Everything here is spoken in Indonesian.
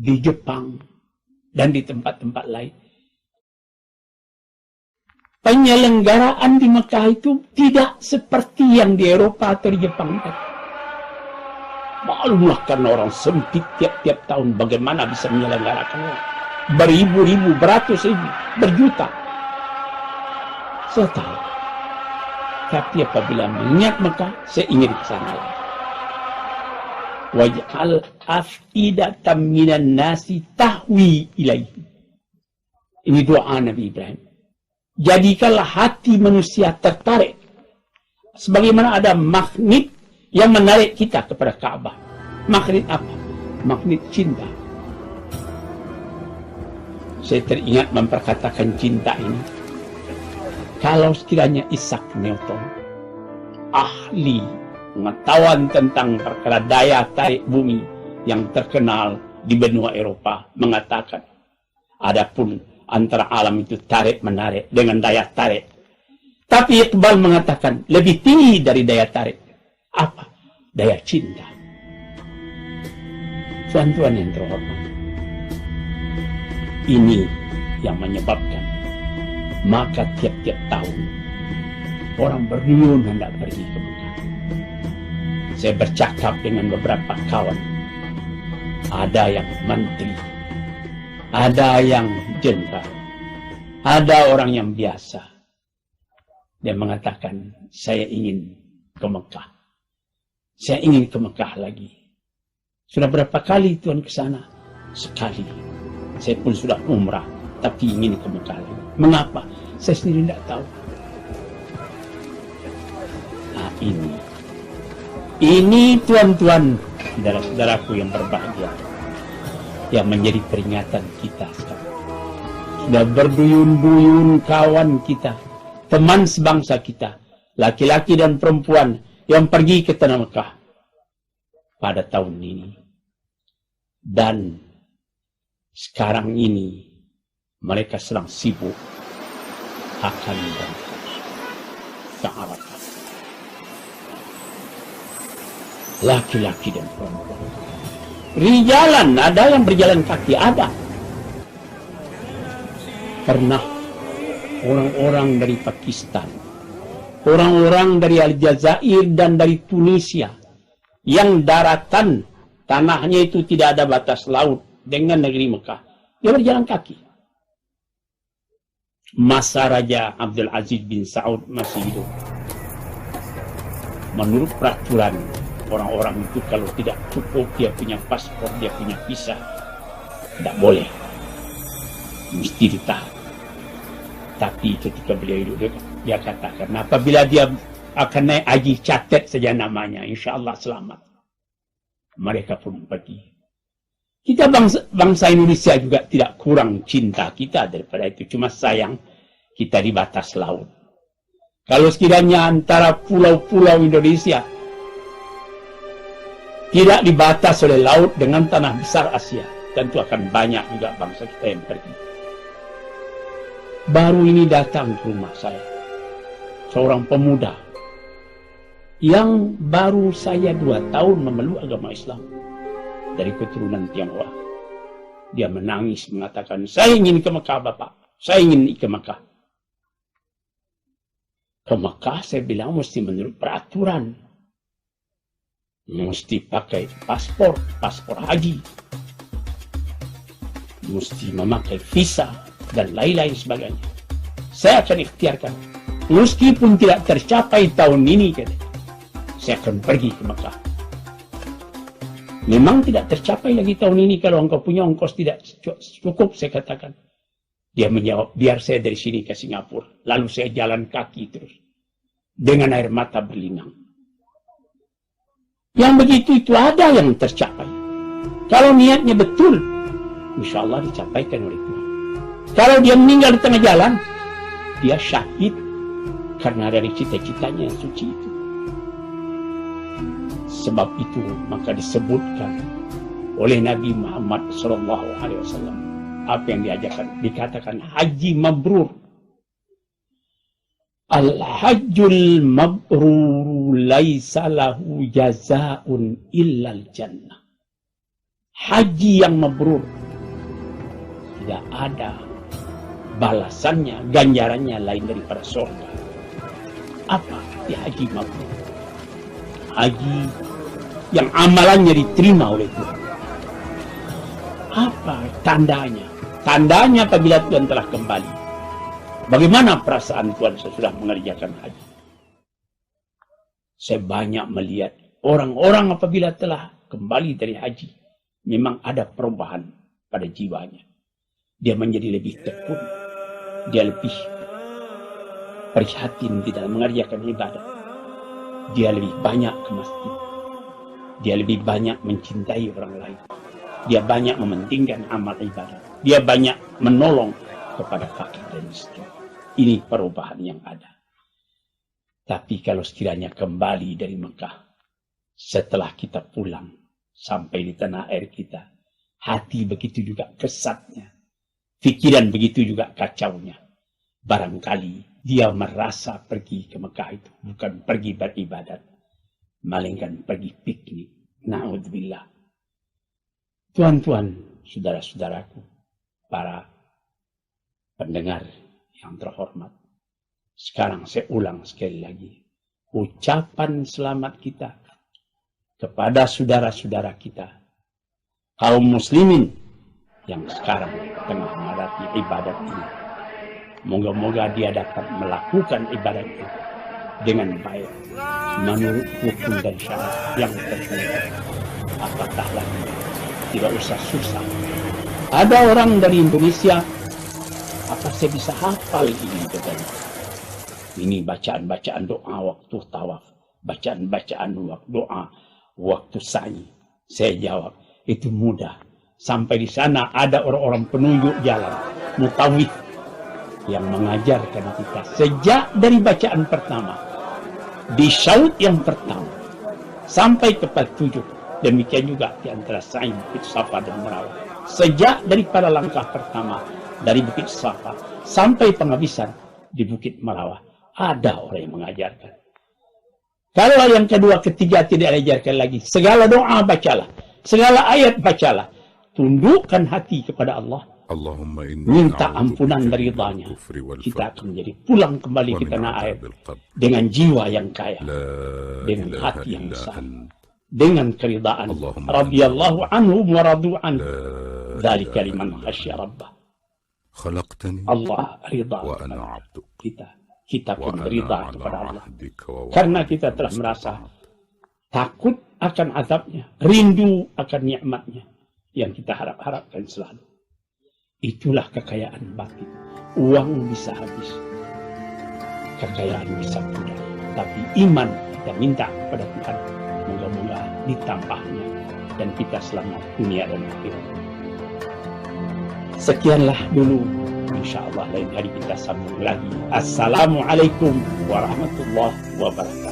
di Jepang, dan di tempat-tempat lain. Penyelenggaraan di Mekah itu tidak seperti yang di Eropa atau di Jepang. Maklumlah karena orang sempit tiap-tiap tahun bagaimana bisa menyelenggarakannya. Beribu-ribu, beratus ribu, berjuta. Saya tahu. Tapi apabila mengingat Mekah, saya ingin ke sana lagi. Waj'al af'idatan minan nasi tahwi ilaihi. Ini doa Nabi Ibrahim. Jadikanlah hati manusia tertarik. Sebagaimana ada magnet yang menarik kita kepada Ka'bah. Magnet apa? Magnet cinta. Saya teringat memperkatakan cinta ini. Kalau sekiranya Isaac Newton, ahli pengetahuan tentang perkara daya tarik bumi yang terkenal di benua Eropa, mengatakan, adapun antara alam itu tarik-menarik dengan daya tarik. Tapi Iqbal mengatakan, lebih tinggi dari daya tarik. Apa? Daya cinta. Tuan-tuan yang terhormat, ini yang menyebabkan maka tiap-tiap tahun orang berduyun hendak pergi ke Mekah. Saya bercakap dengan beberapa kawan. Ada yang menteri, ada yang jenderal, ada orang yang biasa. Dia mengatakan, saya ingin ke Mekah. Saya ingin ke Mekah lagi. Sudah berapa kali Tuhan ke sana? Sekali. Saya pun sudah umrah, tapi ingin ke Mekah lagi. Mengapa? Saya sendiri tidak tahu. Nah, ini tuan-tuan, saudara-saudaraku yang berbahagia, yang menjadi peringatan kita sekarang. Sudah berduyun-duyun kawan kita, teman sebangsa kita, laki-laki dan perempuan yang pergi ke tanah Mekah pada tahun ini. Dan sekarang ini mereka sedang sibuk akan berangkat ke Arafah. Laki-laki dan perempuan. Rijalan, ada yang berjalan kaki, ada. Pernah orang-orang dari Pakistan, orang-orang dari Aljazair dan dari Tunisia, yang daratan tanahnya itu tidak ada batas laut dengan negeri Mekah, dia berjalan kaki. Masa Raja Abdul Aziz bin Saud masih hidup, menurut peraturan orang-orang itu kalau tidak cukup dia punya paspor, dia punya visa, tidak boleh, mesti ditahan. Tapi ketika beliau hidup, dia katakan, apabila dia akan naik haji, catat saja namanya, insya Allah selamat. Mereka pun pergi. Kita bangsa Indonesia juga tidak kurang cinta kita daripada itu. Cuma sayang kita di batas laut. Kalau sekiranya antara pulau-pulau Indonesia tidak dibatas oleh laut dengan tanah besar Asia, tentu akan banyak juga bangsa kita yang pergi. Baru ini datang ke rumah saya seorang pemuda yang baru saya 2 tahun memeluk agama Islam dari keturunan Tionghoa. Dia menangis mengatakan, saya ingin ke Mekah Bapak, saya ingin ke Mekah. Ke Mekah saya bilang mesti menurut peraturan, mesti pakai paspor haji, mesti memakai visa dan lain-lain sebagainya. Saya akan ikhtiarkan, meskipun tidak tercapai tahun ini, saya akan pergi ke Mekah. Memang tidak tercapai lagi tahun ini kalau engkau punya ongkos tidak cukup, saya katakan. Dia menjawab, biar saya dari sini ke Singapura, lalu saya jalan kaki terus dengan air mata berlinang. Yang begitu itu ada yang tercapai. Kalau niatnya betul, insya Allah dicapaikan oleh Tuhan. Kalau dia meninggal di tengah jalan, dia syahid karena dari cita-citanya yang suci itu. Sebab itu maka disebutkan oleh Nabi Muhammad SAW apa yang diajarkan, dikatakan haji mabrur. Al-hajjul mabrur laisa lahu jazaa'un illal jannah. Haji yang mabrur, tidak ada balasannya, ganjarannya lain daripada surga. Apa arti haji mabrur? Haji yang amalannya diterima oleh Tuhan. Apa tandanya? Tandanya apabila Tuhan telah kembali. Bagaimana perasaan Tuhan sesudah mengerjakan haji? Saya banyak melihat orang-orang apabila telah kembali dari haji, memang ada perubahan pada jiwanya. Dia menjadi lebih tekun. Dia lebih prihatin di dalam mengerjakan ibadah. Dia lebih banyak ke masjid. Dia lebih banyak mencintai orang lain. Dia banyak mementingkan amal ibadah. Dia banyak menolong kepada fakir dan miskin. Ini perubahan yang ada. Tapi kalau sekiranya kembali dari Mekah, setelah kita pulang sampai di tanah air kita, hati begitu juga kesatnya, pikiran begitu juga kacaunya. Barangkali dia merasa pergi ke Mekah itu bukan pergi beribadat, melainkan pergi piknik. Na'udzubillah. Tuan-tuan, saudara-saudaraku, para pendengar yang terhormat, sekarang saya ulang sekali lagi, ucapan selamat kita kepada saudara-saudara kita, kaum muslimin yang sekarang tengah menghadapi ibadat ini. Moga-moga dia dapat melakukan ibadat itu dengan baik, menurut hukum dan syarat yang tertentu. Apatah lagi, tidak usah susah. Ada orang dari Indonesia, apa saya bisa hafal ini katanya? Ini bacaan-bacaan doa waktu tawaf, bacaan-bacaan doa waktu sa'i. Saya jawab, itu mudah. Sampai di sana ada orang-orang penunjuk jalan, mutawif, yang mengajarkan kita sejak dari bacaan pertama, di syaud yang pertama, sampai kepada 7. Demikian juga di antara sa'i Bukit Safa dan Marwah. Sejak daripada langkah pertama, dari Bukit Safa, sampai penghabisan di Bukit Marwah, ada orang yang mengajarkan. Kalau yang kedua, ketiga tidak diajarkan lagi. Segala doa bacalah, segala ayat bacalah. Tundukkan hati kepada Allah. Minta ampunan dari ridhanya. Kita akan menjadi pulang kembali ke tanah air dengan jiwa yang kaya, dengan hati yang besar, dengan keridaan. Radhiyallahu anhu wa radu anhu. Dzalika liman khasyya rabbah. Allah ridha kita. Kita pun ridha kepada Allah. Karena kita telah merasa takut akan azabnya, rindu akan nikmatnya yang kita harap-harapkan selalu. Itulah kekayaan batin. Uang bisa habis, kekayaan bisa pudar, tapi iman kita minta kepada Tuhan, moga-moga ditambahnya dan kita selamat dunia dan akhirat. Sekianlah dulu, insya Allah lain hari kita sambung lagi. Assalamualaikum warahmatullahi wabarakatuh.